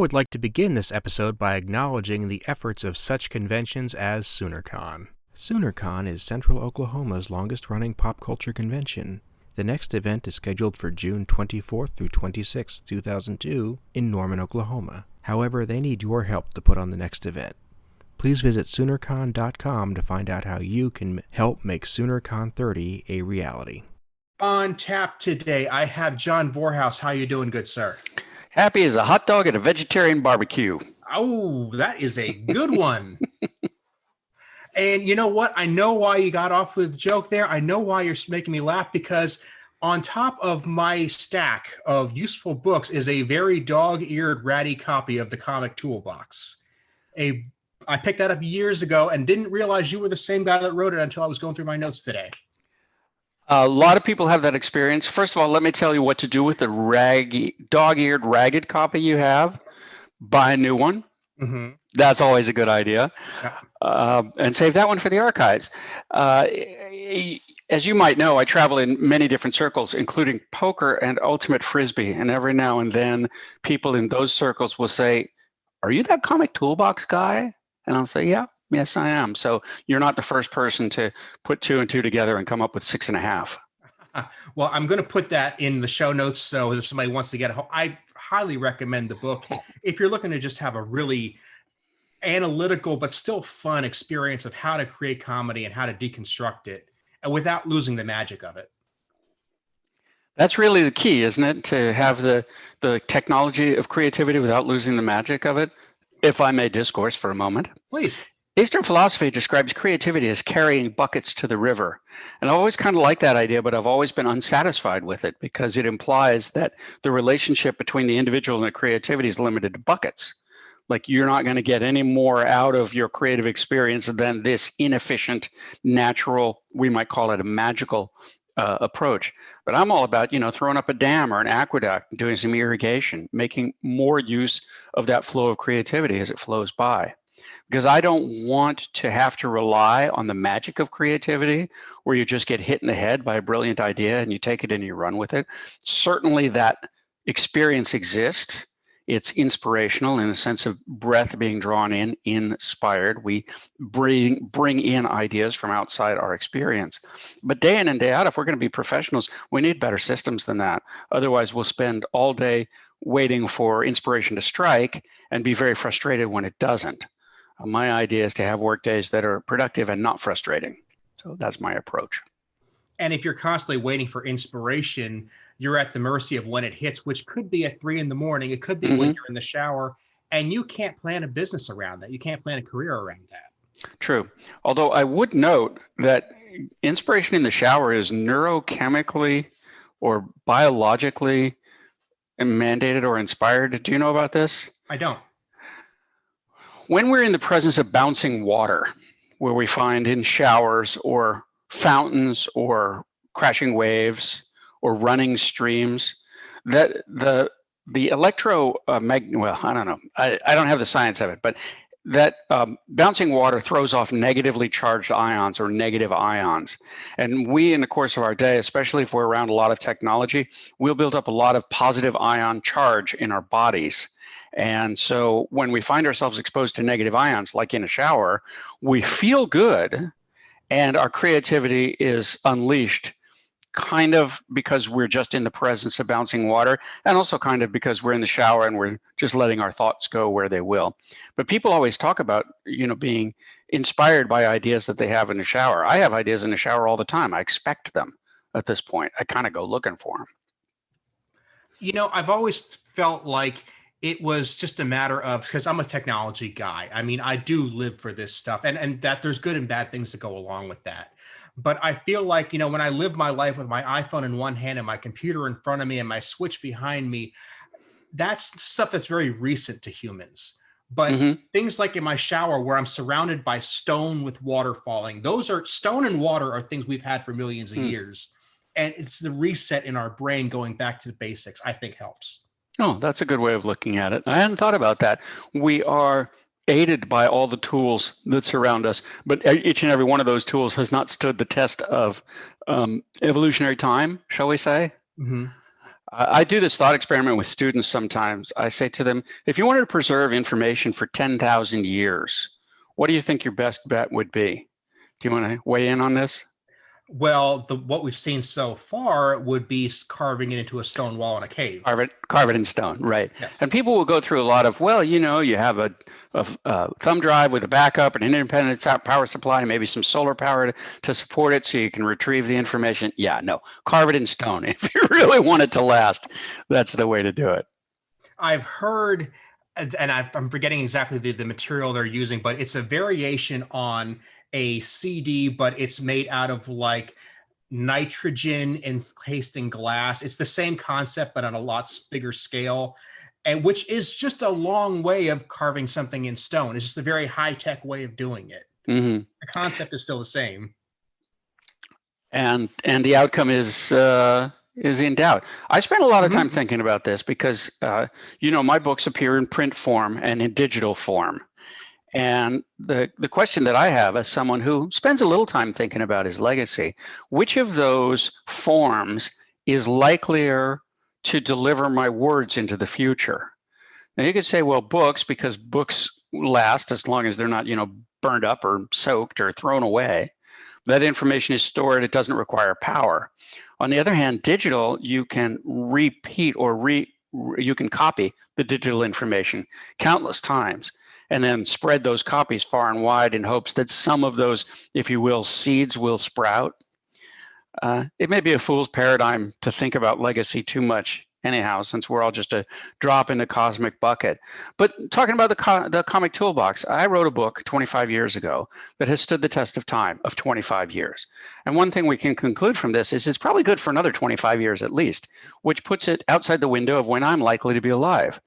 would like to begin this episode by acknowledging the efforts of such conventions as SoonerCon. SoonerCon is Central Oklahoma's longest-running pop culture convention. The next event is scheduled for June 24th through 26th, 2002, in Norman, Oklahoma. However, they need your help to put on the next event. Please visit SoonerCon.com to find out how you can help make SoonerCon 30 a reality. On tap today, I have John Vorhaus. How you doing, good sir? Happy as a hot dog at a vegetarian barbecue. Oh, that is a good one. And you know what? I know why you got off with the joke there. I know why you're making me laugh, because on top of my stack of useful books is a very dog-eared, ratty copy of the Comic Toolbox. I picked that up years ago and didn't realize you were the same guy that wrote it until I was going through my notes today. A lot of people have that experience. First of all, let me tell you what to do with the dog-eared, ragged copy you have. Buy a new one. Mm-hmm. That's always a good idea. Yeah. And save that one for the archives. As you might know, I travel in many different circles, including poker and ultimate frisbee. And every now and then, people in those circles will say, "Are you that Comic Toolbox guy?" And I'll say, Yes, I am. So you're not the first person to put 2 and 2 together and come up with 6.5. Well, I'm going to put that in the show notes. So if somebody wants to get it, I highly recommend the book. If you're looking to just have a really analytical, but still fun experience of how to create comedy and how to deconstruct it without losing the magic of it. That's really the key, isn't it? To have the technology of creativity without losing the magic of it. If I may discourse for a moment. Please. Eastern philosophy describes creativity as carrying buckets to the river. And I always kind of like that idea, but I've always been unsatisfied with it because it implies that the relationship between the individual and the creativity is limited to buckets. Like you're not going to get any more out of your creative experience than this inefficient, natural, we might call it a magical approach. But I'm all about, throwing up a dam or an aqueduct, doing some irrigation, making more use of that flow of creativity as it flows by. Because I don't want to have to rely on the magic of creativity where you just get hit in the head by a brilliant idea and you take it and you run with it. Certainly that experience exists. It's inspirational in the sense of breath being drawn in, inspired. We bring in ideas from outside our experience. But day in and day out, if we're going to be professionals, we need better systems than that. Otherwise, we'll spend all day waiting for inspiration to strike and be very frustrated when it doesn't. My idea is to have work days that are productive and not frustrating. So that's my approach. And if you're constantly waiting for inspiration, you're at the mercy of when it hits, which could be at 3 a.m. It could be when you're in the shower, and you can't plan a business around that. You can't plan a career around that. True. Although I would note that inspiration in the shower is neurochemically or biologically mandated or inspired. Do you know about this? I don't. When we're in the presence of bouncing water, where we find in showers or fountains or crashing waves or running streams, that the well, I don't know. I don't have the science of it, but that bouncing water throws off negatively charged ions or negative ions. And we, in the course of our day, especially if we're around a lot of technology, we'll build up a lot of positive ion charge in our bodies. And so when we find ourselves exposed to negative ions, like in a shower, we feel good and our creativity is unleashed, kind of because we're just in the presence of bouncing water, and also kind of because we're in the shower and we're just letting our thoughts go where they will. But people always talk about, being inspired by ideas that they have in the shower. I have ideas in the shower all the time. I expect them at this point. I kind of go looking for them. I've always felt like it was just a matter of, because I'm a technology guy. I mean, I do live for this stuff, and that there's good and bad things that go along with that. But I feel like, when I live my life with my iPhone in one hand and my computer in front of me and my Switch behind me, that's stuff that's very recent to humans. But things like in my shower where I'm surrounded by stone with water falling, stone and water are things we've had for millions of years. And it's the reset in our brain going back to the basics, I think helps. Oh, that's a good way of looking at it. I hadn't thought about that. We are aided by all the tools that surround us, but each and every one of those tools has not stood the test of evolutionary time, shall we say? I do this thought experiment with students sometimes. I say to them, if you wanted to preserve information for 10,000 years, what do you think your best bet would be? Do you want to weigh in on this? Well, what we've seen so far would be carving it into a stone wall in a cave. Carve it in stone, right? Yes. And people will go through a lot of, well, you have a thumb drive with a backup, and an independent power supply, maybe some solar power to support it so you can retrieve the information. Yeah, no, carve it in stone. If you really want it to last, that's the way to do it. I've heard, and I'm forgetting exactly the material they're using, but it's a variation on a CD, but it's made out of like nitrogen encased in glass. It's the same concept, but on a lot bigger scale, and which is just a long way of carving something in stone. It's just a very high-tech way of doing it. Mm-hmm. The concept is still the same. And the outcome is in doubt. I spent a lot of time thinking about this because, my books appear in print form and in digital form. And the question that I have as someone who spends a little time thinking about his legacy, which of those forms is likelier to deliver my words into the future? Now you could say, well, books, because books last as long as they're not, burned up or soaked or thrown away. That information is stored, it doesn't require power. On the other hand, digital, you can repeat or you can copy the digital information countless times, and then spread those copies far and wide in hopes that some of those, if you will, seeds will sprout. It may be a fool's paradigm to think about legacy too much anyhow, since we're all just a drop in the cosmic bucket. But talking about the Comic Toolbox, I wrote a book 25 years ago that has stood the test of time of 25 years. And one thing we can conclude from this is it's probably good for another 25 years at least, which puts it outside the window of when I'm likely to be alive,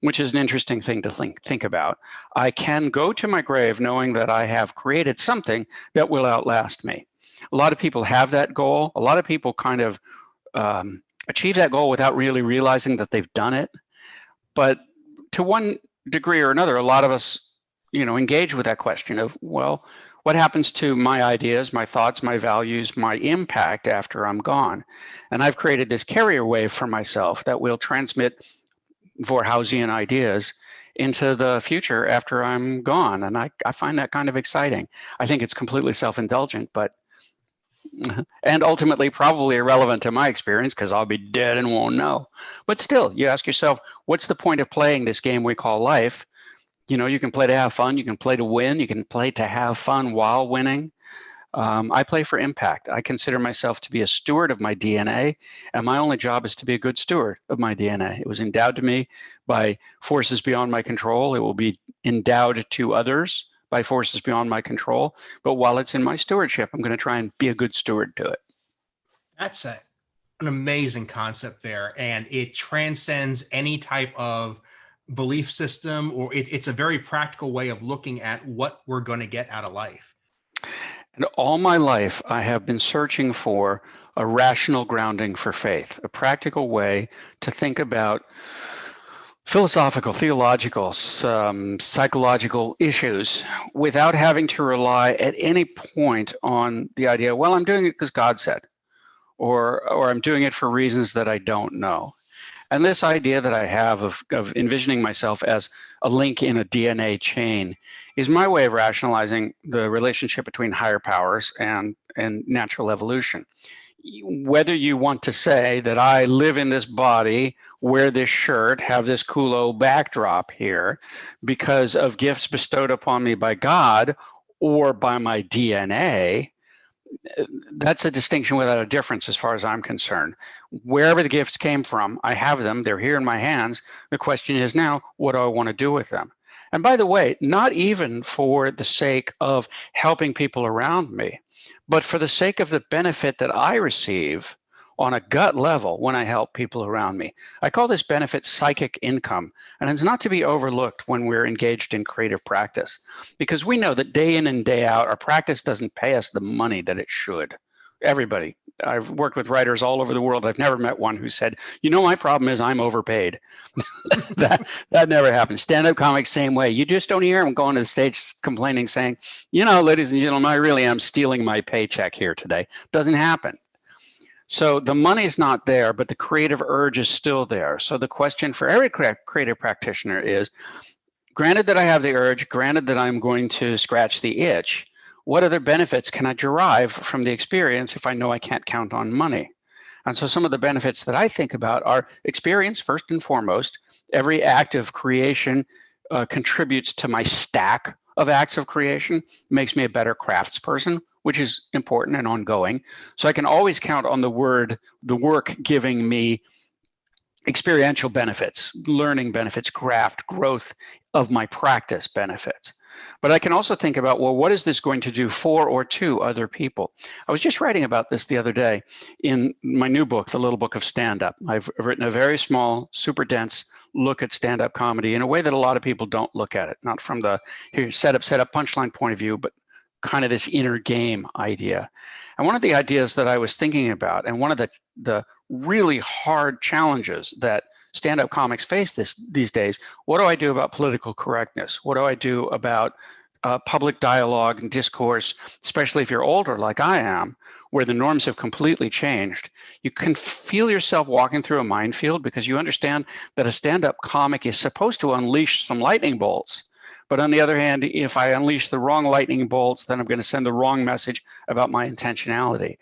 which is an interesting thing to think about. I can go to my grave knowing that I have created something that will outlast me. A lot of people have that goal. A lot of people kind of achieve that goal without really realizing that they've done it. But to one degree or another, a lot of us, engage with that question of, well, what happens to my ideas, my thoughts, my values, my impact after I'm gone? And I've created this carrier wave for myself that will transmit Vorhausian ideas into the future after I'm gone. And I find that kind of exciting. I think it's completely self-indulgent, and ultimately probably irrelevant to my experience because I'll be dead and won't know. But still, you ask yourself, what's the point of playing this game we call life? You can play to have fun, you can play to win, you can play to have fun while winning. I play for impact. I consider myself to be a steward of my DNA, and my only job is to be a good steward of my DNA. It was endowed to me by forces beyond my control. It will be endowed to others by forces beyond my control. But while it's in my stewardship, I'm going to try and be a good steward to it. That's an amazing concept there. And it transcends any type of belief system, or it's a very practical way of looking at what we're going to get out of life. And all my life, I have been searching for a rational grounding for faith, a practical way to think about philosophical, theological, psychological issues without having to rely at any point on the idea, well, I'm doing it because God said, or I'm doing it for reasons that I don't know. And this idea that I have of envisioning myself as a link in a DNA chain is my way of rationalizing the relationship between higher powers and natural evolution. Whether you want to say that I live in this body, wear this shirt, have this cool old backdrop here because of gifts bestowed upon me by God or by my DNA, that's a distinction without a difference as far as I'm concerned. Wherever the gifts came from, I have them, they're here in my hands. The question is now, what do I want to do with them? And by the way, not even for the sake of helping people around me, but for the sake of the benefit that I receive on a gut level when I help people around me. I call this benefit psychic income, and it's not to be overlooked when we're engaged in creative practice, because we know that day in and day out, our practice doesn't pay us the money that it should. Everybody. I've worked with writers all over the world. I've never met one who said, my problem is I'm overpaid. that never happens. Stand-up comics, same way. You just don't hear them going to the stage complaining, saying, ladies and gentlemen, I really am stealing my paycheck here today. Doesn't happen. So the money is not there, but the creative urge is still there. So the question for every creative practitioner is, granted that I have the urge, granted that I'm going to scratch the itch, what other benefits can I derive from the experience if I know I can't count on money? And so some of the benefits that I think about are experience, first and foremost. Every act of creation contributes to my stack of acts of creation, makes me a better craftsperson, which is important and ongoing. So I can always count on the work giving me experiential benefits, learning benefits, craft, growth of my practice benefits. But I can also think about, well, what is this going to do for or to other people? I was just writing about this the other day in my new book, The Little Book of Stand-Up. I've written a very small, super dense look at stand-up comedy in a way that a lot of people don't look at it, not from the here, set up, punchline point of view, but kind of this inner game idea. And one of the ideas that I was thinking about, and one of the really hard challenges that stand-up comics face these days, what do I do about political correctness? What do I do about public dialogue and discourse, especially if you're older like I am, where the norms have completely changed? You can feel yourself walking through a minefield because you understand that a stand-up comic is supposed to unleash some lightning bolts. But on the other hand, if I unleash the wrong lightning bolts, then I'm going to send the wrong message about my intentionality.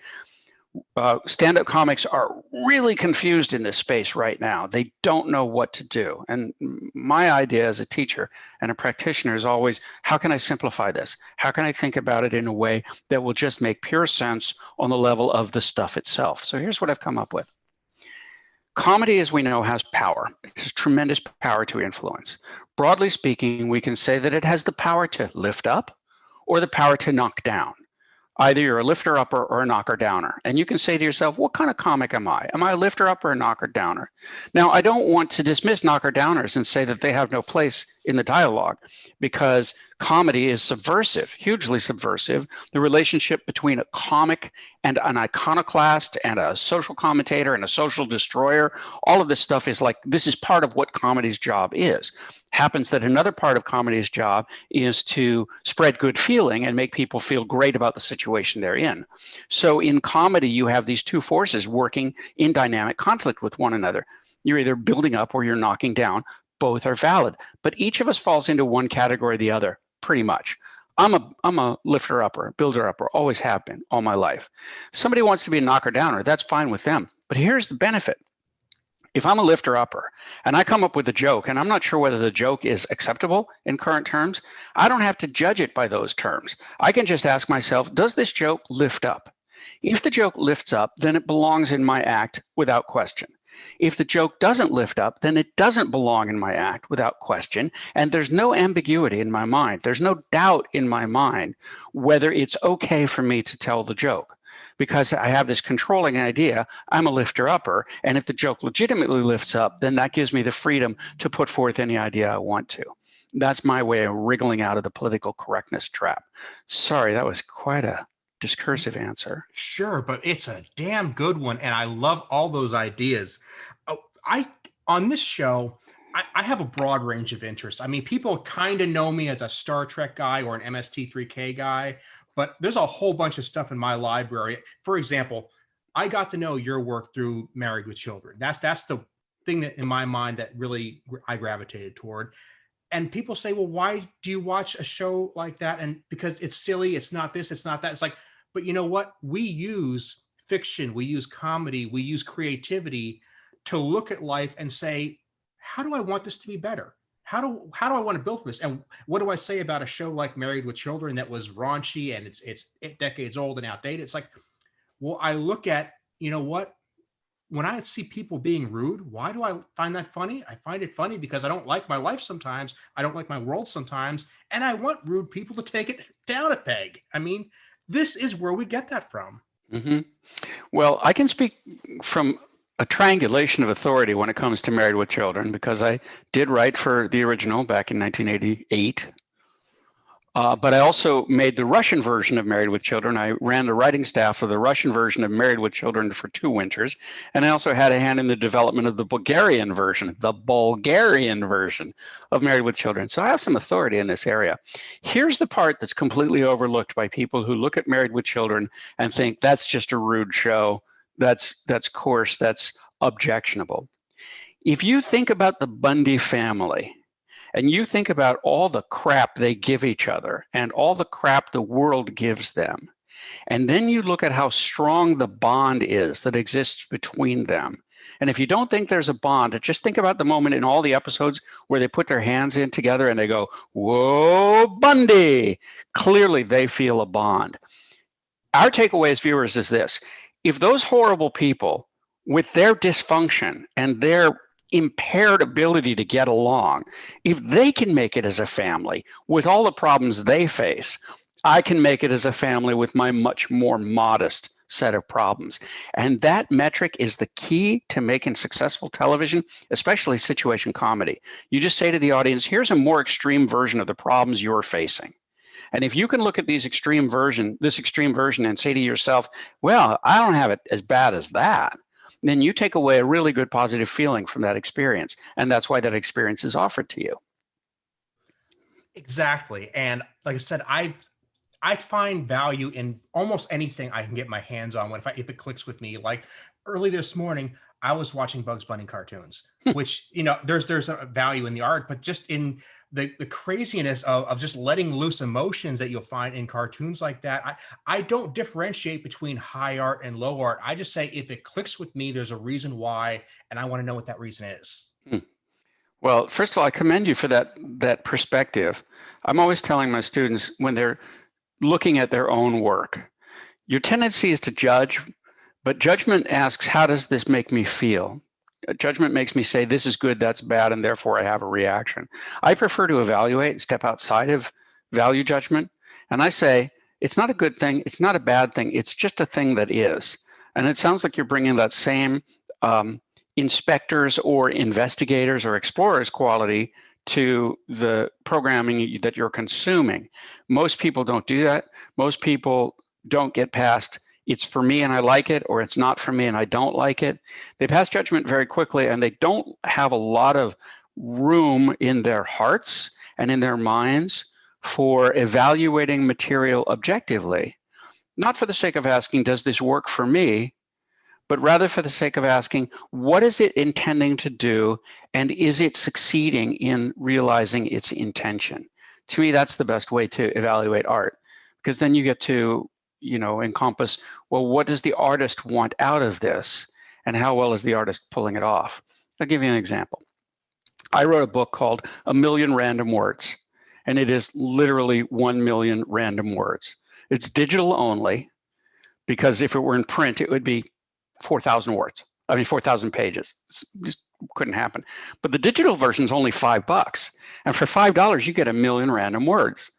Stand-up comics are really confused in this space right now. They don't know what to do. And my idea as a teacher and a practitioner is always, how can I simplify this? How can I think about it in a way that will just make pure sense on the level of the stuff itself? So here's what I've come up with. Comedy, as we know, has power. It has tremendous power to influence. Broadly speaking, we can say that it has the power to lift up or the power to knock down. Either you're a lifter-upper or a knocker-downer. And you can say to yourself, what kind of comic am I? Am I a lifter-upper or a knocker-downer? Now, I don't want to dismiss knocker-downers and say that they have no place in the dialogue, because comedy is subversive, hugely subversive. The relationship between a comic and an iconoclast and a social commentator and a social destroyer, all of this stuff is like, this is part of what comedy's job is. Happens that another part of comedy's job is to spread good feeling and make people feel great about the situation they're in. So in comedy, you have these two forces working in dynamic conflict with one another. You're either building up or you're knocking down. Both are valid, but each of us falls into one category or the other, pretty much. I'm a lifter-upper, builder-upper, always have been all my life. If somebody wants to be a knocker-downer, that's fine with them. But here's the benefit. If I'm a lifter-upper and I come up with a joke and I'm not sure whether the joke is acceptable in current terms, I don't have to judge it by those terms. I can just ask myself, does this joke lift up? If the joke lifts up, then it belongs in my act without question. If the joke doesn't lift up, then it doesn't belong in my act without question. And there's no ambiguity in my mind. There's no doubt in my mind whether it's okay for me to tell the joke, because I have this controlling idea, I'm a lifter-upper, and if the joke legitimately lifts up, then that gives me the freedom to put forth any idea I want to. That's my way of wriggling out of the political correctness trap. Sorry, that was quite a discursive answer. Sure, but it's a damn good one, and I love all those ideas. On this show, I have a broad range of interests. I mean, people kind of know me as a Star Trek guy or an MST3K guy, but there's a whole bunch of stuff in my library. For example, I got to know your work through Married with Children. That's the thing that in my mind that really I gravitated toward. And people say, well, why do you watch a show like that? And because it's silly, it's not this, it's not that. It's like, but you know what? We use fiction, we use comedy, we use creativity to look at life and say, how do I want this to be better? How do I want to build this? And what do I say about a show like Married with Children that was raunchy and it's decades old and outdated? It's like, well, I look at, you know what? When I see people being rude, why do I find that funny? I find it funny because I don't like my life sometimes. I don't like my world sometimes. And I want rude people to take it down a peg. I mean, this is where we get that from. Mm-hmm. Well, I can speak from a triangulation of authority when it comes to Married with Children, because I did write for the original back in 1988. But I also made the Russian version of Married with Children. I ran the writing staff for the Russian version of Married with Children for 2 winters. And I also had a hand in the development of the Bulgarian version of Married with Children. So I have some authority in this area. Here's the part that's completely overlooked by people who look at Married with Children and think that's just a rude show. That's coarse, that's objectionable. If you think about the Bundy family, and you think about all the crap they give each other and all the crap the world gives them, and then you look at how strong the bond is that exists between them. And if you don't think there's a bond, just think about the moment in all the episodes where they put their hands in together and they go, whoa, Bundy. Clearly, they feel a bond. Our takeaway as viewers is this. If those horrible people, with their dysfunction and their impaired ability to get along, if they can make it as a family with all the problems they face, I can make it as a family with my much more modest set of problems. And that metric is the key to making successful television, especially situation comedy. You just say to the audience, here's a more extreme version of the problems you're facing. And if you can look at this extreme version and say to yourself, well, I don't have it as bad as that, then you take away a really good positive feeling from that experience. And that's why that experience is offered to you. Exactly. And like I said, I find value in almost anything I can get my hands on if it clicks with me. Like early this morning, I was watching Bugs Bunny cartoons, which, there's a value in the art, but just in the craziness of just letting loose emotions that you'll find in cartoons like that. I don't differentiate between high art and low art. I just say, if it clicks with me, there's a reason why, and I want to know what that reason is. Well, first of all, I commend you for that perspective. I'm always telling my students when they're looking at their own work, your tendency is to judge, but judgment asks, how does this make me feel? Judgment makes me say, this is good, that's bad, and therefore I have a reaction. I prefer to evaluate, step outside of value judgment, and I say, it's not a good thing, it's not a bad thing, it's just a thing that is. And it sounds like you're bringing that same inspectors or investigators or explorers quality to the programming that you're consuming. Most people don't do that. Most people don't get past, it's for me and I like it, or it's not for me and I don't like it. They pass judgment very quickly, and they don't have a lot of room in their hearts and in their minds for evaluating material objectively, not for the sake of asking, does this work for me, but rather for the sake of asking, what is it intending to do, and is it succeeding in realizing its intention? To me, that's the best way to evaluate art, because then you get to encompass, well, what does the artist want out of this, and how well is the artist pulling it off? I'll give you an example. I wrote a book called A Million Random Words, and it is literally 1 million random words. It's digital only, because if it were in print, it would be 4,000 words. 4,000 pages. Just couldn't happen. But the digital version is only $5. And for $5, you get 1 million random words.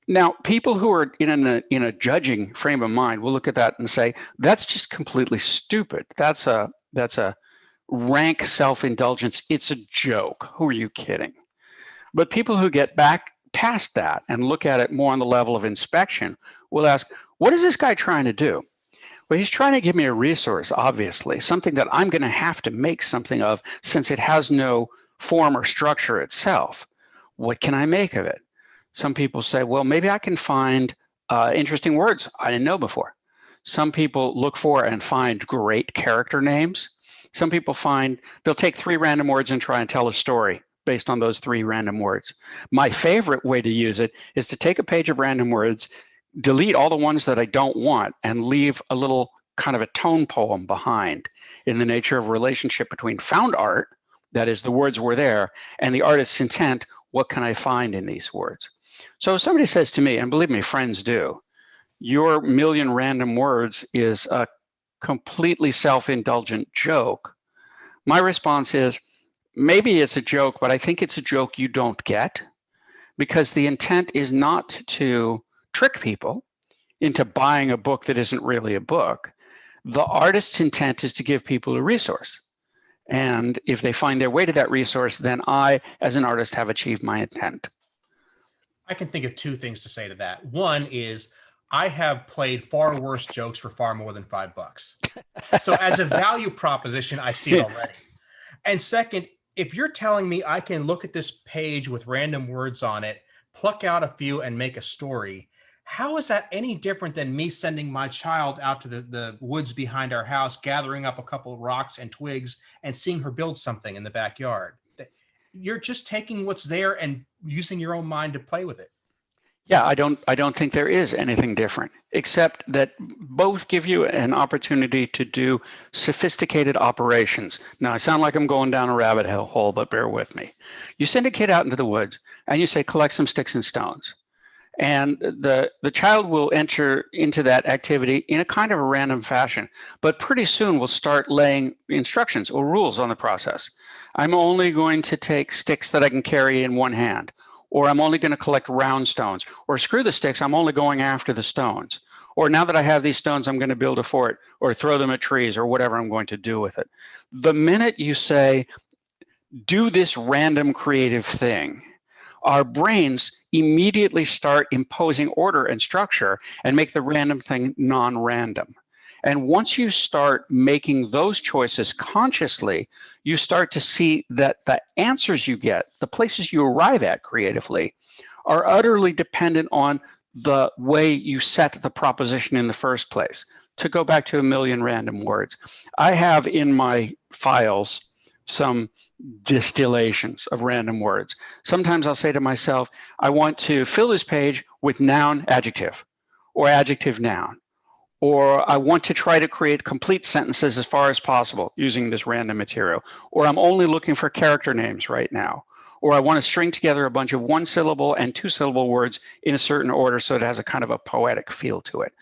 Now, people who are in a judging frame of mind will look at that and say, that's just completely stupid. That's a rank self-indulgence. It's a joke. Who are you kidding? But people who get back past that and look at it more on the level of inspection will ask, what is this guy trying to do? Well, he's trying to give me a resource, obviously, something that I'm going to have to make something of, since it has no form or structure itself. What can I make of it? Some people say, well, maybe I can find interesting words I didn't know before. Some people look for and find great character names. Some people they'll take 3 random words and try and tell a story based on those 3 random words. My favorite way to use it is to take a page of random words, delete all the ones that I don't want, and leave a little kind of a tone poem behind in the nature of a relationship between found art, that is, the words were there, and the artist's intent, what can I find in these words? So if somebody says to me, and believe me, friends do, your 1 million random words is a completely self-indulgent joke, my response is, maybe it's a joke, but I think it's a joke you don't get, because the intent is not to trick people into buying a book that isn't really a book. The artist's intent is to give people a resource. And if they find their way to that resource, then I, as an artist, have achieved my intent. I can think of 2 things to say to that. One is, I have played far worse jokes for far more than $5. So as a value proposition, I see it already. And second, if you're telling me I can look at this page with random words on it, pluck out a few and make a story, How is that any different than me sending my child out to the woods behind our house, gathering up a couple of rocks and twigs and seeing her build something in the backyard? You're just taking what's there and using your own mind to play with it. Yeah, I don't think there is anything different, except that both give you an opportunity to do sophisticated operations. Now, I sound like I'm going down a rabbit hole, but bear with me. You send a kid out into the woods and you say, collect some sticks and stones. And the child will enter into that activity in a kind of a random fashion, but pretty soon we'll start laying instructions or rules on the process. I'm only going to take sticks that I can carry in one hand, or I'm only going to collect round stones, or screw the sticks, I'm only going after the stones. Or now that I have these stones, I'm going to build a fort or throw them at trees or whatever I'm going to do with it. The minute you say, do this random creative thing, our brains immediately start imposing order and structure and make the random thing non-random. And once you start making those choices consciously, you start to see that the answers you get, the places you arrive at creatively, are utterly dependent on the way you set the proposition in the first place. To go back to a million random words, I have in my files some distillations of random words. Sometimes I'll say to myself, I want to fill this page with noun, adjective, or adjective, noun. Or I want to try to create complete sentences as far as possible using this random material. Or I'm only looking for character names right now. Or I want to string together a bunch of one-syllable and two-syllable words in a certain order so it has a kind of a poetic feel to it.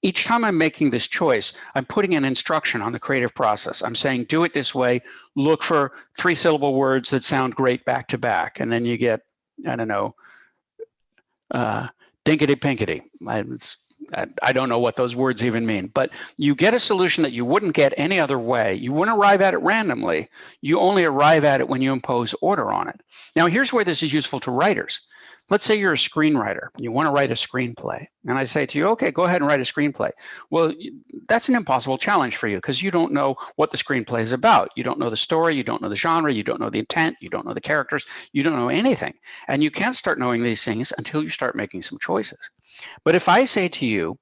Each time I'm making this choice, I'm putting an instruction on the creative process. I'm saying, do it this way, look for three-syllable words that sound great back to back. And then you get, I don't know, dinkety-pinkety. I don't know what those words even mean, but you get a solution that you wouldn't get any other way. You wouldn't arrive at it randomly. You only arrive at it when you impose order on it. Now, here's where this is useful to writers. Let's say you're a screenwriter. You want to write a screenplay. And I say to you, okay, go ahead and write a screenplay. Well, that's an impossible challenge for you because you don't know what the screenplay is about. You don't know the story. You don't know the genre. You don't know the intent. You don't know the characters. You don't know anything. And you can't start knowing these things until you start making some choices. But if I say to you,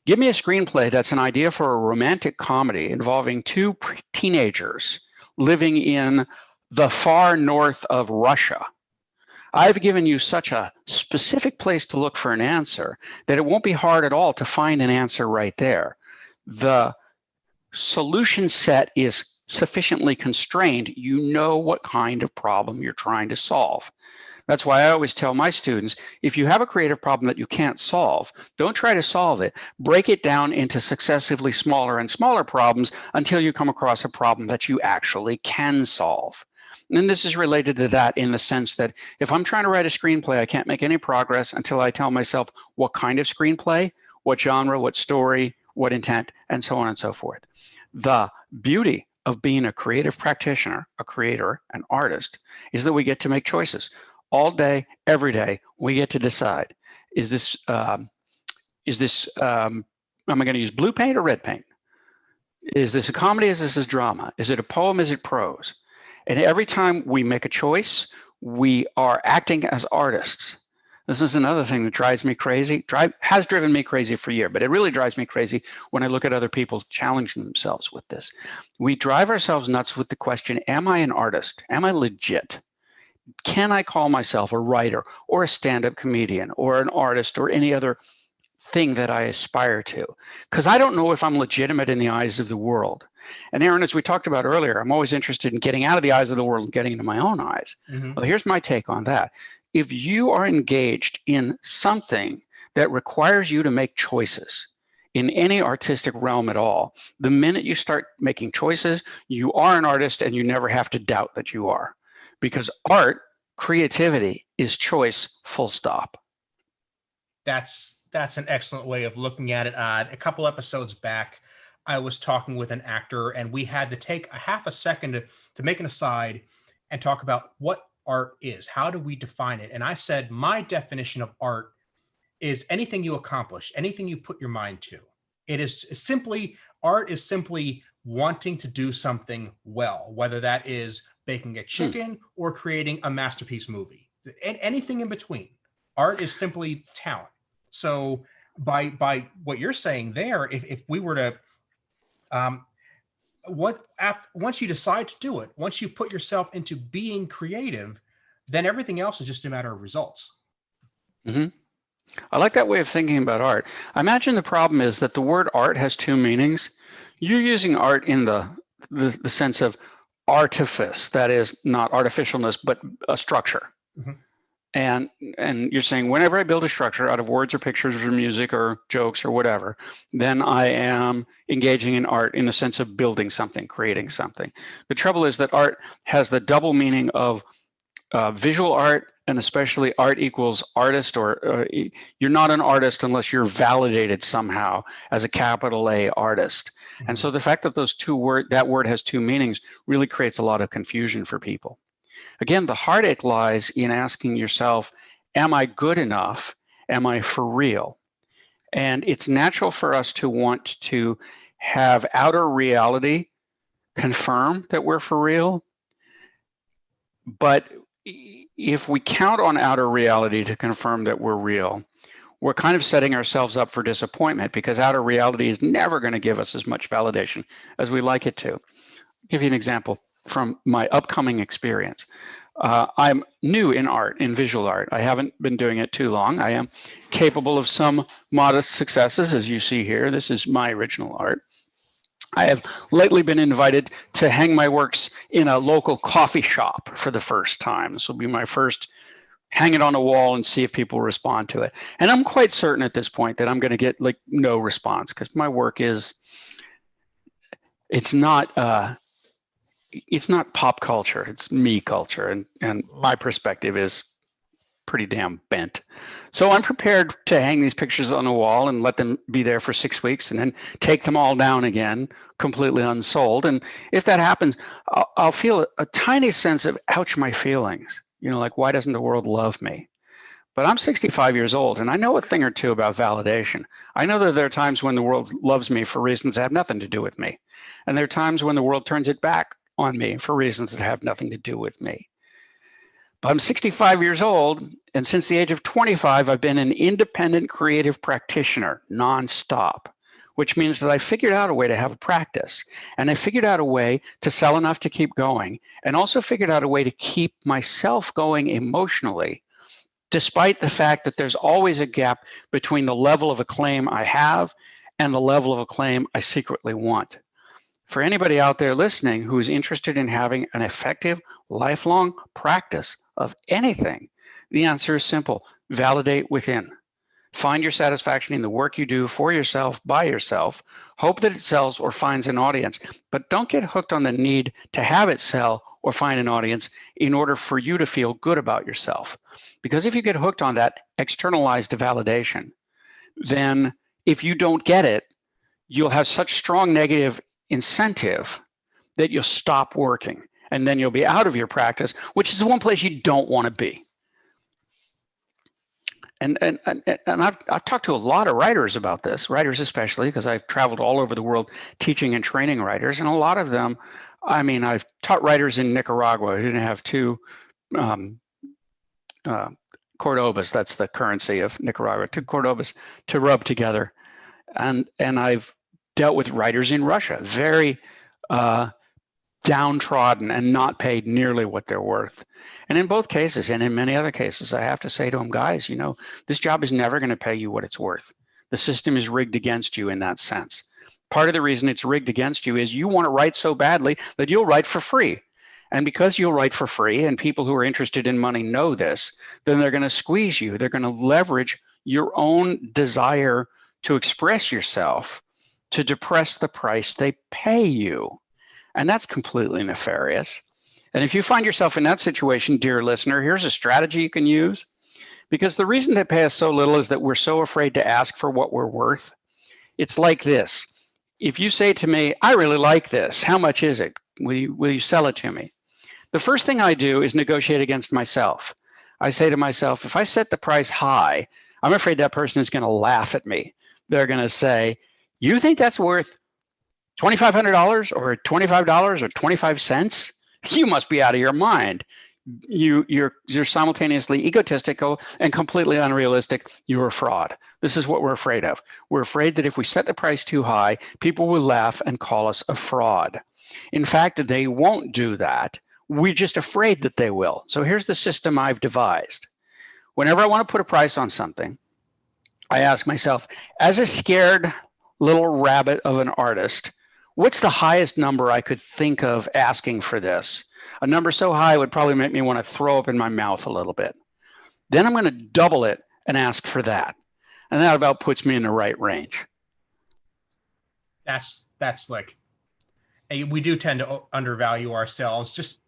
give me a screenplay that's an idea for a romantic comedy involving two teenagers living in the far north of Russia, I've given you such a specific place to look for an answer that it won't be hard at all to find an answer right there. The solution set is sufficiently constrained. You know what kind of problem you're trying to solve. That's why I always tell my students, if you have a creative problem that you can't solve, don't try to solve it. Break it down into successively smaller and smaller problems until you come across a problem that you actually can solve. And this is related to that in the sense that if I'm trying to write a screenplay, I can't make any progress until I tell myself what kind of screenplay, what genre, what story, what intent, and so on and so forth. The beauty of being a creative practitioner, a creator, an artist, is that we get to make choices. All day, every day, we get to decide, am I going to use blue paint or red paint? Is this a comedy? Is this a drama? Is it a poem? Is it prose? And every time we make a choice, we are acting as artists. This is another thing that drives me crazy, has driven me crazy for a year, but it really drives me crazy when I look at other people challenging themselves with this. We drive ourselves nuts with the question, am I an artist? Am I legit? Can I call myself a writer or a stand-up comedian or an artist or any other thing that I aspire to? Because I don't know if I'm legitimate in the eyes of the world. And Aaron, as we talked about earlier, I'm always interested in getting out of the eyes of the world and getting into my own eyes. Mm-hmm. Well, here's my take on that. If you are engaged in something that requires you to make choices in any artistic realm at all, the minute you start making choices, you are an artist and you never have to doubt that you are. Because art, creativity is choice, full stop. That's an excellent way of looking at it. A couple episodes back, I was talking with an actor and we had to take a half a second to make an aside and talk about what art is. How do we define it? And I said, my definition of art is anything you accomplish, anything you put your mind to. Art is simply wanting to do something well, whether that is baking a chicken or creating a masterpiece movie, anything in between. Art is simply talent. So by what you're saying there, if we were to once you decide to do it, once you put yourself into being creative, then everything else is just a matter of results. Mm-hmm. I like that way of thinking about art. I imagine the problem is that the word art has two meanings. You're using art in the sense of artifice, that is not artificialness, but a structure. Mm-hmm. And you're saying whenever I build a structure out of words or pictures or music or jokes or whatever, then I am engaging in art in the sense of building something, creating something. The trouble is that art has the double meaning of visual art, and especially art equals artist, or you're not an artist unless you're validated somehow as a capital A artist. Mm-hmm. And so the fact that that word has two meanings really creates a lot of confusion for people. Again, the heartache lies in asking yourself, am I good enough? Am I for real? And it's natural for us to want to have outer reality confirm that we're for real. But if we count on outer reality to confirm that we're real, we're kind of setting ourselves up for disappointment, because outer reality is never going to give us as much validation as we like it to. I'll give you an example from my upcoming experience. I'm new in art, in visual art. I haven't been doing it too long. I am capable of some modest successes, as you see here. This is my original art. I have lately been invited to hang my works in a local coffee shop for the first time. This will be my first hang it on a wall and see if people respond to it. And I'm quite certain at this point that I'm going to get like no response, because my work is, it's not pop culture, it's me culture, and my perspective is pretty damn bent. So I'm prepared to hang these pictures on a wall and let them be there for 6 weeks and then take them all down again, completely unsold. And if that happens, I'll feel a tiny sense of, ouch, my feelings. You know, like, why doesn't the world love me? But I'm 65 years old, and I know a thing or two about validation. I know that there are times when the world loves me for reasons that have nothing to do with me. And there are times when the world turns it back on me for reasons that have nothing to do with me. But I'm 65 years old, and since the age of 25, I've been an independent creative practitioner nonstop, which means that I figured out a way to have a practice, and I figured out a way to sell enough to keep going, and also figured out a way to keep myself going emotionally, despite the fact that there's always a gap between the level of acclaim I have and the level of acclaim I secretly want. For anybody out there listening who is interested in having an effective, lifelong practice of anything, the answer is simple: validate within. Find your satisfaction in the work you do for yourself, by yourself. Hope that it sells or finds an audience, but don't get hooked on the need to have it sell or find an audience in order for you to feel good about yourself. Because if you get hooked on that externalized validation, then if you don't get it, you'll have such strong negative incentive that you'll stop working, and then you'll be out of your practice, which is the one place you don't want to be. And I've talked to a lot of writers about this, writers especially, because I've traveled all over the world teaching and training writers, and a lot of them, I mean, I've taught writers in Nicaragua who didn't have two Cordobas, that's the currency of Nicaragua, two Cordobas to rub together. And I've dealt with writers in Russia, very downtrodden and not paid nearly what they're worth. And in both cases, and in many other cases, I have to say to them, guys, you know, this job is never going to pay you what it's worth. The system is rigged against you in that sense. Part of the reason it's rigged against you is you want to write so badly that you'll write for free. And because you'll write for free, and people who are interested in money know this, then they're going to squeeze you. They're going to leverage your own desire to express yourself to depress the price they pay you. And that's completely nefarious. And if you find yourself in that situation, dear listener, here's a strategy you can use. Because the reason they pay us so little is that we're so afraid to ask for what we're worth. It's like this. If you say to me, I really like this, how much is it? Will you sell it to me? The first thing I do is negotiate against myself. I say to myself, if I set the price high, I'm afraid that person is going to laugh at me. They're going to say, you think that's worth $2,500 or $25 or 25 cents? You must be out of your mind. you're simultaneously egotistical and completely unrealistic. You're a fraud. This is what we're afraid of. We're afraid that if we set the price too high, people will laugh and call us a fraud. In fact, they won't do that. We're just afraid that they will. So here's the system I've devised. Whenever I want to put a price on something, I ask myself, as a scared little rabbit of an artist, what's the highest number I could think of asking for this? A number so high would probably make me want to throw up in my mouth a little bit. Then I'm going to double it and ask for that. And that about puts me in the right range. That's slick. We do tend to undervalue ourselves just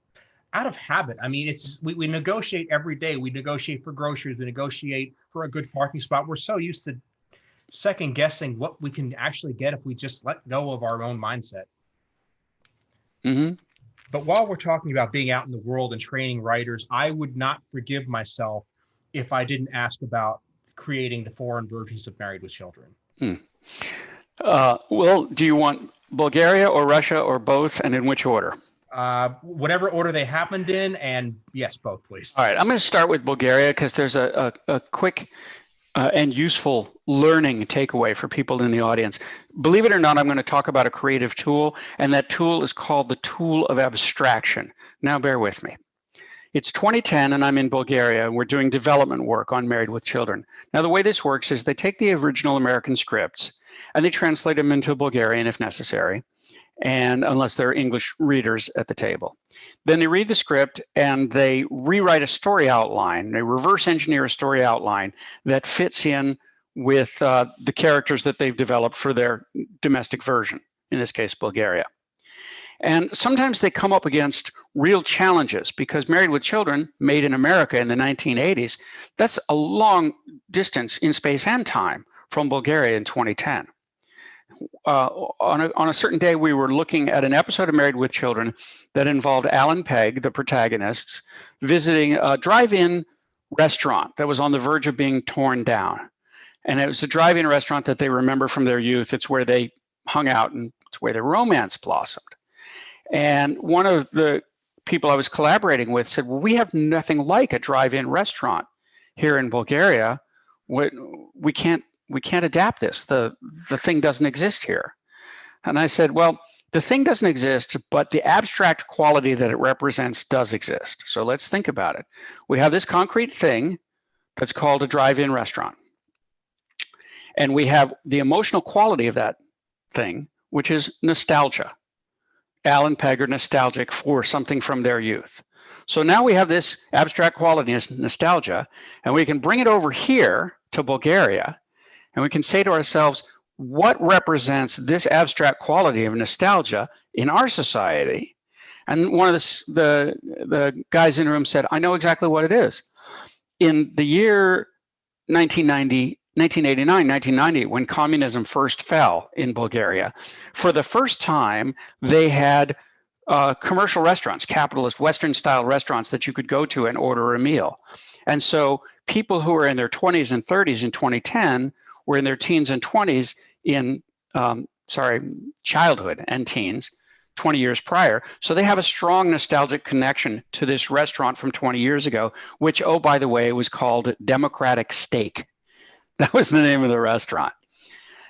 out of habit. I mean, we negotiate every day. We negotiate for groceries. We negotiate for a good parking spot. We're so used to second guessing what we can actually get if we just let go of our own mindset. Mm-hmm. But while we're talking about being out in the world and training writers, I would not forgive myself if I didn't ask about creating the foreign versions of Married with Children. Well, do you want Bulgaria or Russia or both, and in which order? Whatever order they happened in, and yes, both, please. All right, I'm going to start with Bulgaria because there's a quick and useful learning takeaway for people in the audience. Believe it or not, I'm going to talk about a creative tool, and that tool is called the tool of abstraction. Now, bear with me. It's 2010, and I'm in Bulgaria, and we're doing development work on Married with Children. Now, the way this works is they take the original American scripts, and they translate them into Bulgarian if necessary, and unless they're English readers at the table. Then they read the script and they rewrite a story outline. They reverse engineer a story outline that fits in with the characters that they've developed for their domestic version, in this case, Bulgaria. And sometimes they come up against real challenges because Married with Children, made in America in the 1980s, that's a long distance in space and time from Bulgaria in 2010. On a certain day, we were looking at an episode of Married with Children that involved Alan Pegg, the protagonists, visiting a drive-in restaurant that was on the verge of being torn down. And it was a drive-in restaurant that they remember from their youth. It's where they hung out and it's where their romance blossomed. And one of the people I was collaborating with said, well, we have nothing like a drive-in restaurant here in Bulgaria. We can't adapt this. The thing doesn't exist here. And I said, well, the thing doesn't exist, but the abstract quality that it represents does exist. So let's think about it. We have this concrete thing that's called a drive-in restaurant. And we have the emotional quality of that thing, which is nostalgia. Alan Pegg are nostalgic for something from their youth. So now we have this abstract quality as nostalgia, and we can bring it over here to Bulgaria, and we can say to ourselves, what represents this abstract quality of nostalgia in our society? And one of the guys in the room said, I know exactly what it is. In the year 1989, 1990, when communism first fell in Bulgaria, for the first time, they had commercial restaurants, capitalist Western-style restaurants that you could go to and order a meal. And so people who were in their 20s and 30s in 2010 were in their teens and 20s in, childhood and teens 20 years prior. So they have a strong nostalgic connection to this restaurant from 20 years ago, which, oh, by the way, was called Democratic Steak. That was the name of the restaurant.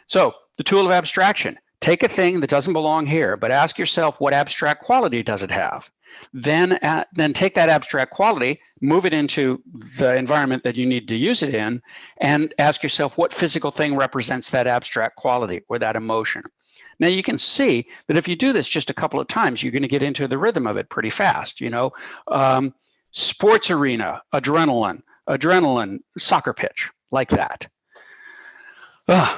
So the tool of abstraction, take a thing that doesn't belong here, but ask yourself, what abstract quality does it have? Then take that abstract quality, move it into the environment that you need to use it in, and ask yourself what physical thing represents that abstract quality or that emotion. Now you can see that if you do this just a couple of times, you're going to get into the rhythm of it pretty fast. Sports arena, adrenaline, soccer pitch, like that.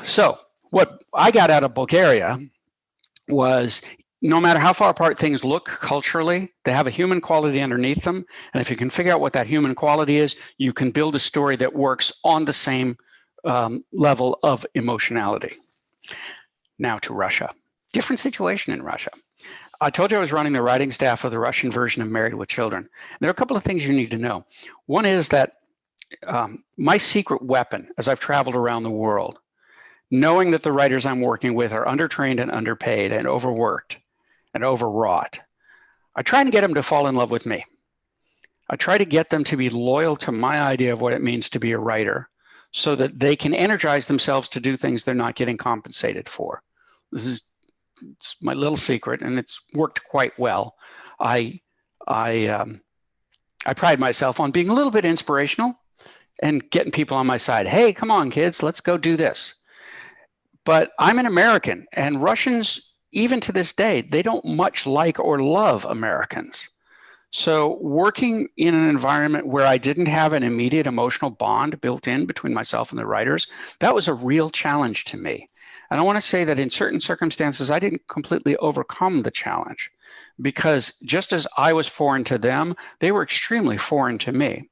So what I got out of Bulgaria was, no matter how far apart things look culturally, they have a human quality underneath them. And if you can figure out what that human quality is, you can build a story that works on the same level of emotionality. Now to Russia. Different situation in Russia. I told you I was running the writing staff of the Russian version of Married with Children. There are a couple of things you need to know. One is that my secret weapon, as I've traveled around the world, knowing that the writers I'm working with are undertrained and underpaid and overworked and overwrought, I try to get them to fall in love with me. I try to get them to be loyal to my idea of what it means to be a writer so that they can energize themselves to do things they're not getting compensated for. It's my little secret, and it's worked quite well. I pride myself on being a little bit inspirational and getting people on my side. Hey, come on, kids, let's go do this. But I'm an American, and Russians, even to this day, they don't much like or love Americans. So working in an environment where I didn't have an immediate emotional bond built in between myself and the writers, that was a real challenge to me. And I want to say that in certain circumstances, I didn't completely overcome the challenge, because just as I was foreign to them, they were extremely foreign to me.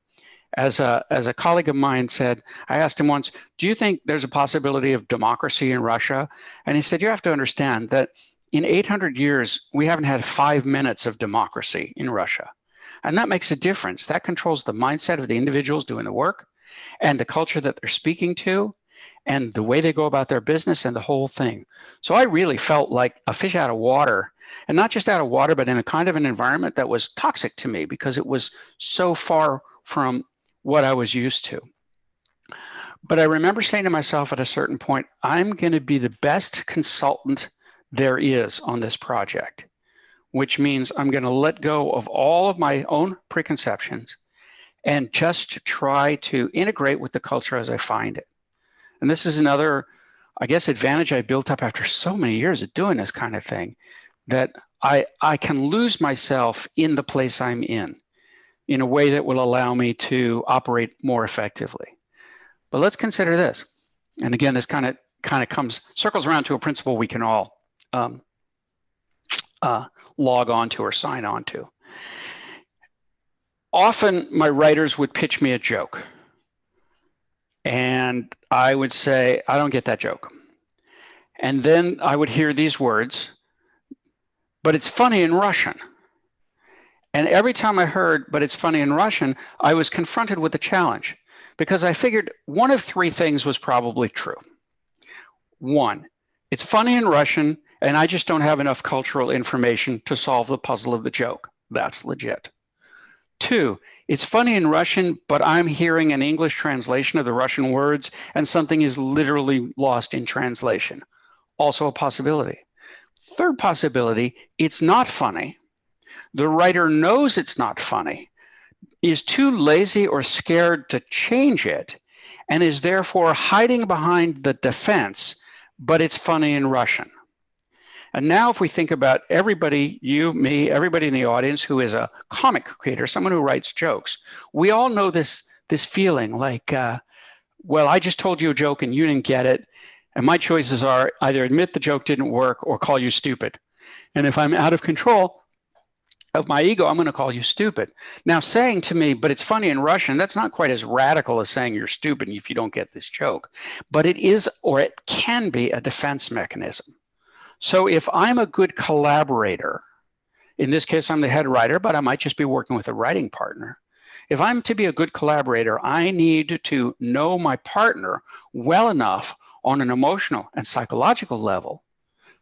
As a colleague of mine said, I asked him once, do you think there's a possibility of democracy in Russia? And he said, you have to understand that in 800 years, we haven't had 5 minutes of democracy in Russia. And that makes a difference. That controls the mindset of the individuals doing the work and the culture that they're speaking to and the way they go about their business and the whole thing. So I really felt like a fish out of water, and not just out of water, but in a kind of an environment that was toxic to me because it was so far from what I was used to. But I remember saying to myself at a certain point, I'm going to be the best consultant there is on this project, which means I'm going to let go of all of my own preconceptions and just try to integrate with the culture as I find it. And this is another, I guess, advantage I built up after so many years of doing this kind of thing, that I can lose myself in the place I'm in a way that will allow me to operate more effectively. But let's consider this. And again, this kind of circles around to a principle we can all log onto or sign onto. Often my writers would pitch me a joke, and I would say, I don't get that joke. And then I would hear these words, but it's funny in Russian. And every time I heard, but it's funny in Russian, I was confronted with a challenge, because I figured one of three things was probably true. One, it's funny in Russian, and I just don't have enough cultural information to solve the puzzle of the joke. That's legit. Two, it's funny in Russian, but I'm hearing an English translation of the Russian words, and something is literally lost in translation. Also a possibility. Third possibility, it's not funny. The writer knows it's not funny, is too lazy or scared to change it, and is therefore hiding behind the defense, but it's funny in Russian. And now if we think about everybody, you, me, everybody in the audience who is a comic creator, someone who writes jokes, we all know this feeling like, well, I just told you a joke and you didn't get it. And my choices are either admit the joke didn't work or call you stupid. And if I'm out of control of my ego, I'm going to call you stupid. Now, saying to me, but it's funny in Russian, that's not quite as radical as saying you're stupid if you don't get this joke. But it is, or it can be, a defense mechanism. So if I'm a good collaborator, in this case, I'm the head writer, but I might just be working with a writing partner. If I'm to be a good collaborator, I need to know my partner well enough on an emotional and psychological level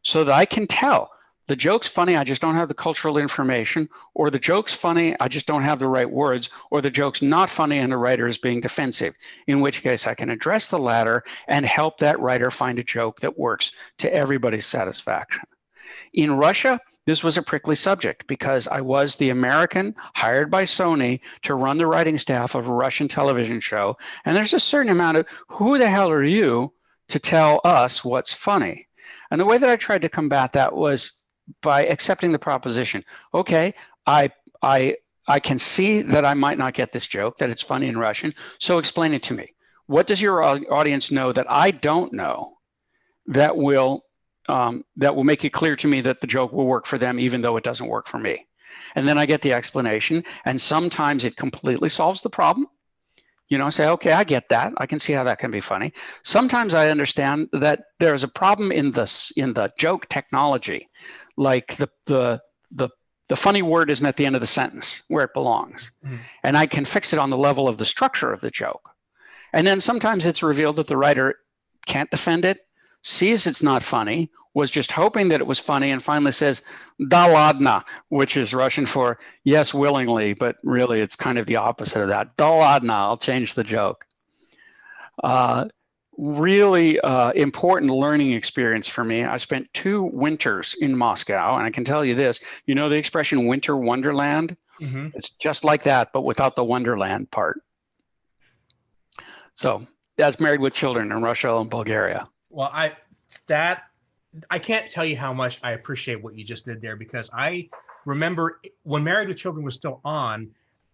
so that I can tell the joke's funny, I just don't have the cultural information, or the joke's funny, I just don't have the right words, or the joke's not funny and the writer is being defensive, in which case I can address the latter and help that writer find a joke that works to everybody's satisfaction. In Russia, this was a prickly subject because I was the American hired by Sony to run the writing staff of a Russian television show, and there's a certain amount of, who the hell are you to tell us what's funny? And the way that I tried to combat that was by accepting the proposition, okay, I can see that I might not get this joke, that it's funny in Russian, so explain it to me. What does your audience know that I don't know that will make it clear to me that the joke will work for them even though it doesn't work for me? And then I get the explanation, and sometimes it completely solves the problem. You know, say, okay, I get that. I can see how that can be funny. Sometimes I understand that there's a problem in the joke technology, like the funny word isn't at the end of the sentence where it belongs. Mm. And I can fix it on the level of the structure of the joke. And then sometimes it's revealed that the writer can't defend it, sees it's not funny, was just hoping that it was funny and finally says "da ladna," which is Russian for yes, willingly, but really it's kind of the opposite of that. "Da ladna," I'll change the joke. Really important learning experience for me. I spent 2 winters in Moscow, and I can tell you this, you know the expression winter wonderland? Mm-hmm. It's just like that, but without the wonderland part. So that's Married with Children in Russia and Bulgaria. Well, I can't tell you how much I appreciate what you just did there, because I remember when Married with Children was still on,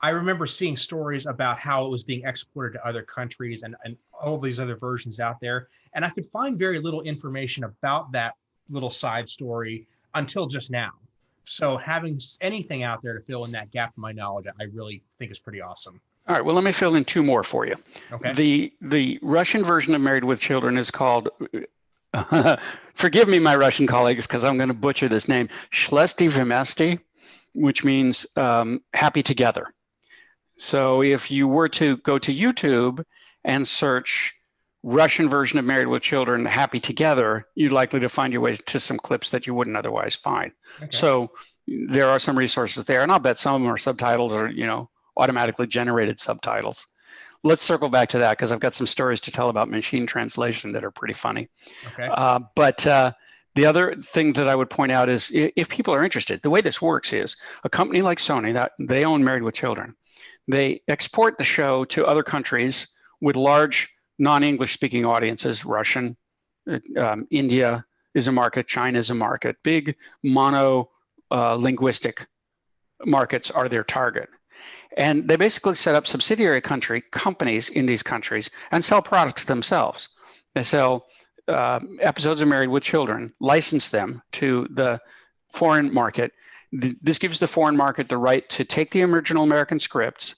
I remember seeing stories about how it was being exported to other countries and all these other versions out there. And I could find very little information about that little side story until just now. So having anything out there to fill in that gap in my knowledge, I really think is pretty awesome. All right, well, let me fill in 2 more for you. Okay. The Russian version of Married with Children is called, forgive me, my Russian colleagues, because I'm going to butcher this name, Shlesti Vimesti, which means happy together. So if you were to go to YouTube and search Russian version of Married with Children, happy together, you're likely to find your way to some clips that you wouldn't otherwise find. Okay. So there are some resources there, and I'll bet some of them are subtitled or, you know, automatically generated subtitles. Let's circle back to that because I've got some stories to tell about machine translation that are pretty funny. Okay. But the other thing that I would point out is if people are interested, the way this works is a company like Sony, that they own Married with Children, they export the show to other countries with large non-English speaking audiences. Russian, India is a market, China is a market. Big mono linguistic markets are their target. And they basically set up subsidiary companies in these countries and sell products themselves. They sell episodes of Married with Children, license them to the foreign market. This gives the foreign market the right to take the original American scripts,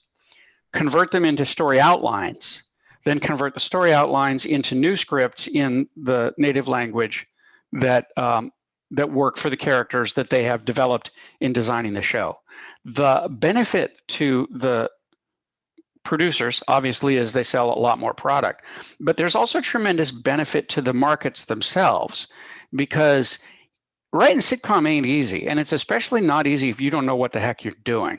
convert them into story outlines, then convert the story outlines into new scripts in the native language that that work for the characters that they have developed in designing the show. The benefit to the producers, obviously, is they sell a lot more product, but there's also tremendous benefit to the markets themselves, because writing sitcom ain't easy, and it's especially not easy if you don't know what the heck you're doing.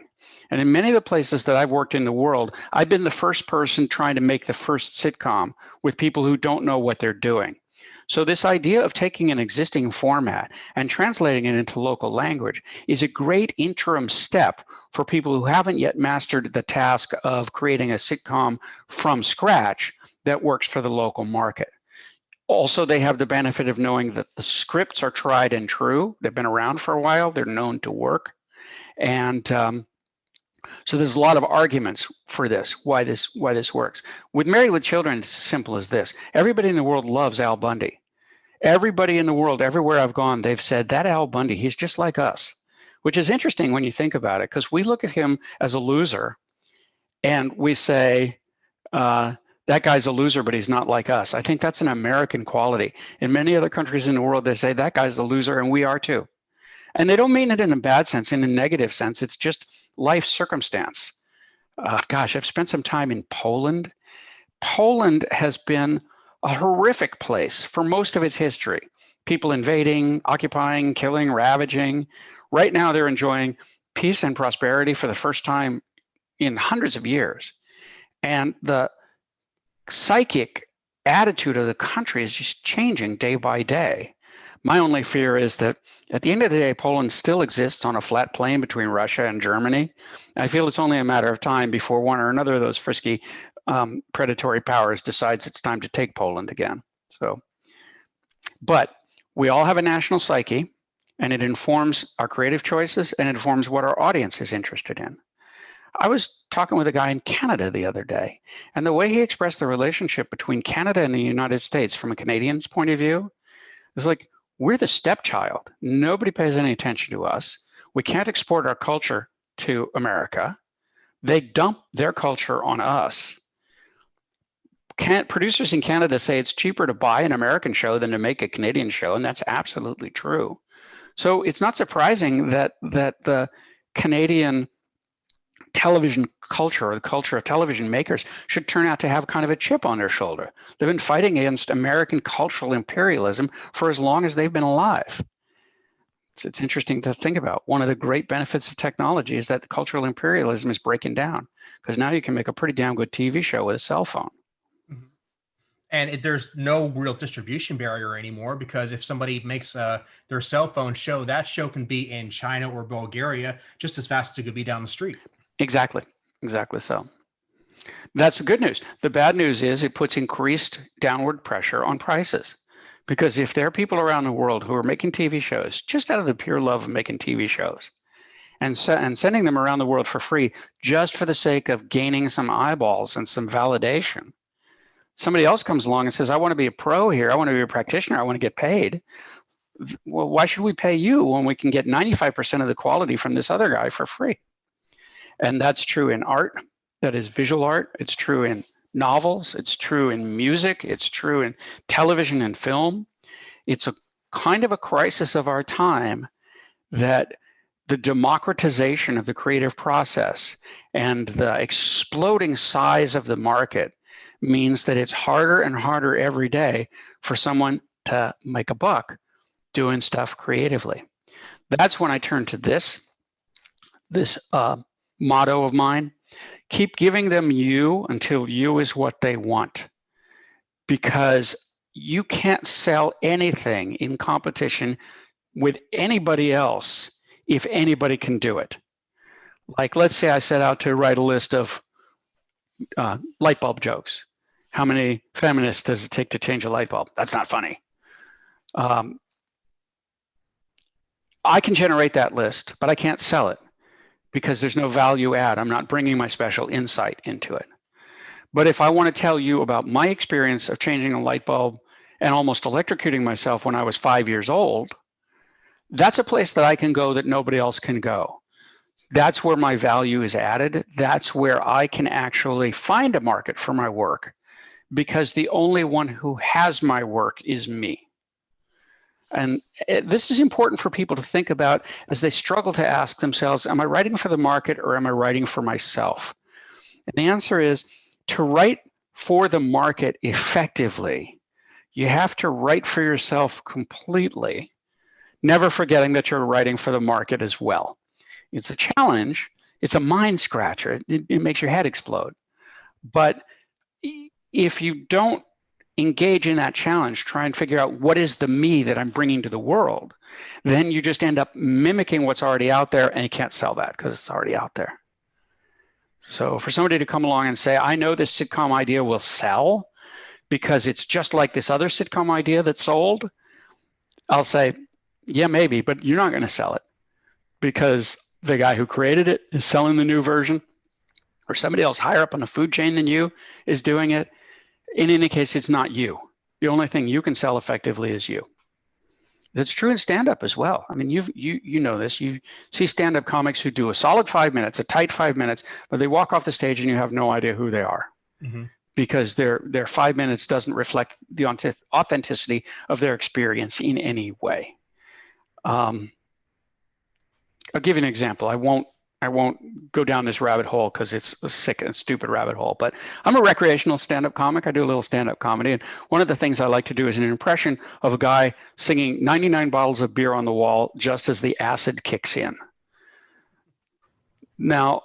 And in many of the places that I've worked in the world, I've been the first person trying to make the first sitcom with people who don't know what they're doing. So this idea of taking an existing format and translating it into local language is a great interim step for people who haven't yet mastered the task of creating a sitcom from scratch that works for the local market. Also, they have the benefit of knowing that the scripts are tried and true. They've been around for a while. They're known to work. And so there's a lot of arguments for this, why this works. With Married with Children, it's as simple as this. Everybody in the world loves Al Bundy. Everybody in the world, everywhere I've gone, they've said, that Al Bundy, he's just like us, which is interesting when you think about it, because we look at him as a loser and we say, that guy's a loser, but he's not like us. I think that's an American quality. In many other countries in the world, they say that guy's a loser, and we are too. And they don't mean it in a bad sense, in a negative sense. It's just life circumstance. Gosh, I've spent some time in Poland. Poland has been a horrific place for most of its history. People invading, occupying, killing, ravaging. Right now, they're enjoying peace and prosperity for the first time in hundreds of years. And the psychic attitude of the country is just changing day by day. My only fear is that at the end of the day, Poland still exists on a flat plane between Russia and Germany. I feel it's only a matter of time before one or another of those frisky predatory powers decides it's time to take Poland again. So, but we all have a national psyche, and it informs our creative choices, and it informs what our audience is interested in. I was talking with a guy in Canada the other day, and the way he expressed the relationship between Canada and the United States from a Canadian's point of view is like, we're the stepchild. Nobody pays any attention to us. We can't export our culture to America. They dump their culture on us. Producers in Canada say it's cheaper to buy an American show than to make a Canadian show, and that's absolutely true. So it's not surprising that the Canadian television culture or the culture of television makers should turn out to have kind of a chip on their shoulder. They've been fighting against American cultural imperialism for as long as they've been alive. It's interesting to think about. One of the great benefits of technology is that the cultural imperialism is breaking down, because now you can make a pretty damn good TV show with a cell phone. And there's no real distribution barrier anymore, because if somebody makes their cell phone show, that show can be in China or Bulgaria just as fast as it could be down the street. Exactly so. That's the good news. The bad news is it puts increased downward pressure on prices, because if there are people around the world who are making TV shows just out of the pure love of making TV shows and sending them around the world for free just for the sake of gaining some eyeballs and some validation, somebody else comes along and says, I want to be a pro here. I want to be a practitioner. I want to get paid. Well, why should we pay you when we can get 95% of the quality from this other guy for free? And that's true in art. That is visual art. It's true in novels. It's true in music. It's true in television and film. It's a kind of a crisis of our time that the democratization of the creative process and the exploding size of the market means that it's harder and harder every day for someone to make a buck doing stuff creatively. That's when I turn to this motto of mine: keep giving them you until you is what they want, because you can't sell anything in competition with anybody else if anybody can do it. Like, let's say I set out to write a list of light bulb jokes. How many feminists does it take to change a light bulb? That's not funny. I can generate that list, but I can't sell it because there's no value add. I'm not bringing my special insight into it. But if I want to tell you about my experience of changing a light bulb and almost electrocuting myself when I was 5 years old, that's a place that I can go that nobody else can go. That's where my value is added. That's where I can actually find a market for my work, because the only one who has my work is me. And this is important for people to think about as they struggle to ask themselves, am I writing for the market or am I writing for myself? And the answer is, to write for the market effectively, you have to write for yourself completely, never forgetting that you're writing for the market as well. It's a challenge. It's a mind scratcher. It makes your head explode. But if you don't engage in that challenge, try and figure out what is the me that I'm bringing to the world, then you just end up mimicking what's already out there, and you can't sell that because it's already out there. So for somebody to come along and say, I know this sitcom idea will sell because it's just like this other sitcom idea that sold, I'll say, yeah, maybe, but you're not going to sell it because the guy who created it is selling the new version, or somebody else higher up on the food chain than you is doing it. In any case, it's not you. The only thing you can sell effectively is you. That's true in stand-up as well. I mean, you know this. You see stand-up comics who do a solid 5 minutes, a tight 5 minutes, but they walk off the stage and you have no idea who they are, because their 5 minutes doesn't reflect the authenticity of their experience in any way. I'll give you an example. I won't go down this rabbit hole because it's a sick and stupid rabbit hole, but I'm a recreational stand-up comic. I do a little stand-up comedy. And one of the things I like to do is an impression of a guy singing 99 bottles of beer on the wall just as the acid kicks in. Now,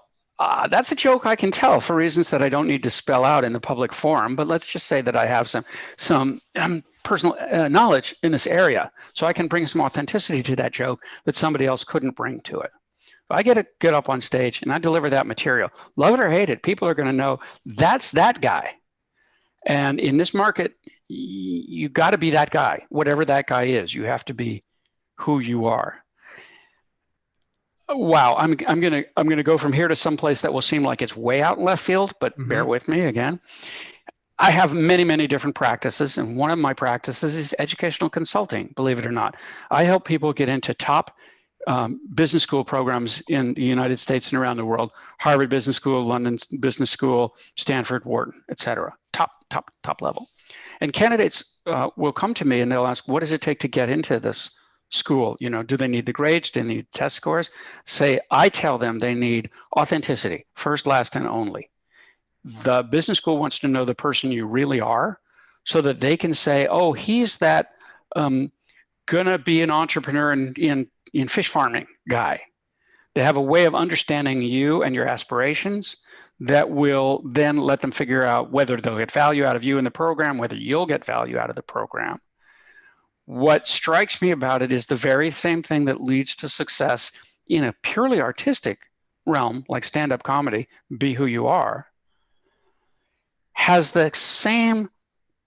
that's a joke I can tell for reasons that I don't need to spell out in the public forum, but let's just say that I have some personal knowledge in this area, so I can bring some authenticity to that joke that somebody else couldn't bring to it. I get up on stage and I deliver that material. Love it or hate it, people are going to know that's that guy. And in this market, you got to be that guy, whatever that guy is. You have to be who you are. Wow, I'm gonna go from here to someplace that will seem like it's way out in left field, but bear with me again. I have many different practices, and one of my practices is educational consulting. Believe it or not, I help people get into top business school programs in the United States and around the world: Harvard Business School, London Business School, Stanford, Wharton, etc. Top level. And candidates will come to me and they'll ask, what does it take to get into this school. Do they need the grades? Do they need test scores? I tell them they need authenticity, first, last, and only. The business school wants to know the person you really are so that they can say, oh, he's that gonna be an entrepreneur in fish farming guy. They have a way of understanding you and your aspirations that will then let them figure out whether they'll get value out of you in the program, whether you'll get value out of the program. What strikes me about it is the very same thing that leads to success in a purely artistic realm, like stand-up comedy, Be Who You Are, has the same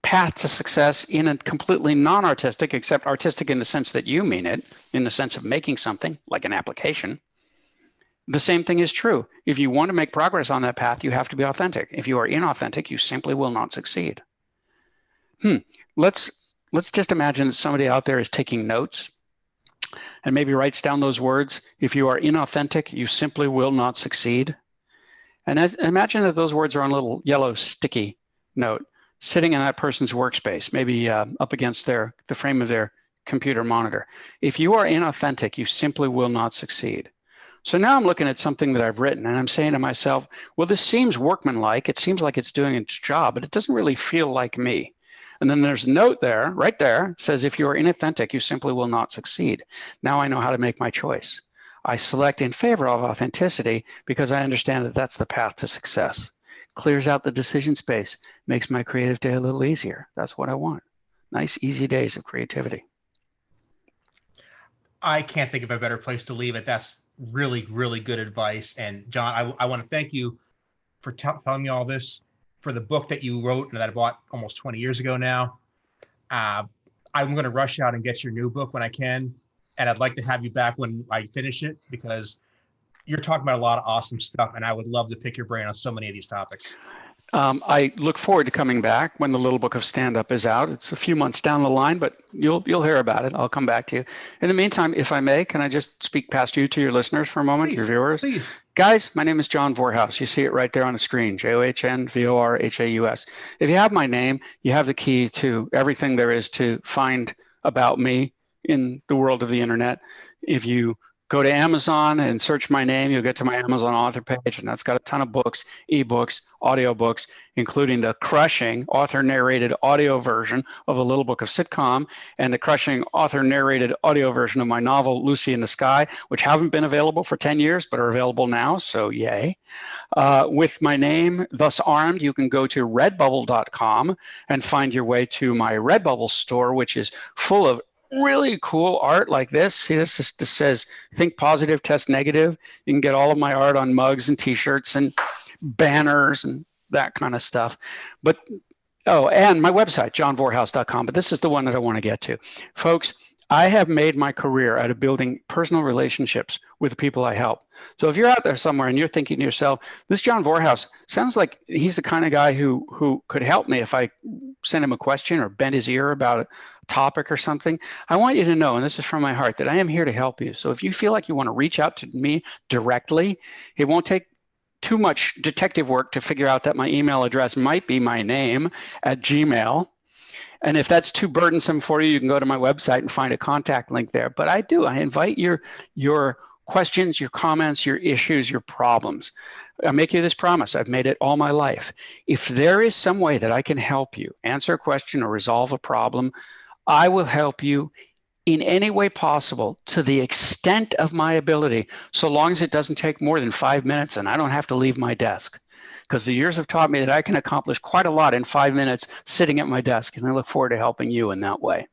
path to success in a completely non-artistic, except artistic in the sense that you mean it, in the sense of making something, like an application. The same thing is true. If you want to make progress on that path, you have to be authentic. If you are inauthentic, you simply will not succeed. Let's just imagine that somebody out there is taking notes and maybe writes down those words. If you are inauthentic, you simply will not succeed. And imagine that those words are on a little yellow sticky note sitting in that person's workspace, maybe up against the frame of their computer monitor. If you are inauthentic, you simply will not succeed. So now I'm looking at something that I've written and I'm saying to myself, well, this seems workmanlike. It seems like it's doing its job, but it doesn't really feel like me. And then there's a note there, right there, says, if you are inauthentic, you simply will not succeed. Now I know how to make my choice. I select in favor of authenticity because I understand that that's the path to success. Clears out the decision space, makes my creative day a little easier. That's what I want. Nice, easy days of creativity. I can't think of a better place to leave it. That's really, really good advice. And John, I want to thank you for telling me all this, for the book that you wrote and that I bought almost 20 years ago now. I'm going to rush out and get your new book when I can. And I'd like to have you back when I finish it, because you're talking about a lot of awesome stuff. And I would love to pick your brain on so many of these topics. I look forward to coming back when the little book of stand-up is out. It's a few months down the line, but you'll hear about it. I'll come back to you. In the meantime, if I may, can I just speak past you to your listeners for a moment, your viewers? Please. Guys, my name is John Vorhaus. You see it right there on the screen, JOHNVORHAUS. If you have my name, you have the key to everything there is to find about me in the world of the internet. If you go to Amazon and search my name, you'll get to my Amazon author page, and that's got a ton of books, ebooks, audiobooks, including the crushing author-narrated audio version of A Little Book of Sitcom and the crushing author-narrated audio version of my novel, Lucy in the Sky, which haven't been available for 10 years, but are available now, so yay. With my name thus armed, you can go to redbubble.com and find your way to my Redbubble store, which is full of really cool art like this. See, this says think positive, test negative. You can get all of my art on mugs and t-shirts and banners and that kind of stuff. But and my website, johnvorhaus.com. But this is the one that I want to get to. Folks, I have made my career out of building personal relationships with the people I help. So if you're out there somewhere and you're thinking to yourself, this John Vorhaus sounds like he's the kind of guy who could help me if I send him a question or bend his ear about a topic or something, I want you to know, and this is from my heart, that I am here to help you. So if you feel like you want to reach out to me directly, it won't take too much detective work to figure out that my email address might be my name at Gmail. And if that's too burdensome for you, you can go to my website and find a contact link there. But I invite your questions, your comments, your issues, your problems. I make you this promise. I've made it all my life. If there is some way that I can help you answer a question or resolve a problem, I will help you in any way possible to the extent of my ability, so long as it doesn't take more than 5 minutes and I don't have to leave my desk. Because the years have taught me that I can accomplish quite a lot in 5 minutes sitting at my desk, and I look forward to helping you in that way.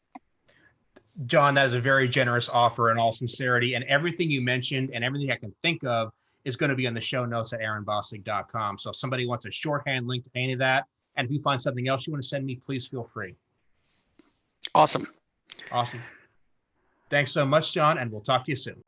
John, that is a very generous offer in all sincerity, and everything you mentioned and everything I can think of is going to be on the show notes at aaronbossig.com. So if somebody wants a shorthand link to any of that, and if you find something else you want to send me, please feel free. Awesome. Thanks so much, John, and we'll talk to you soon.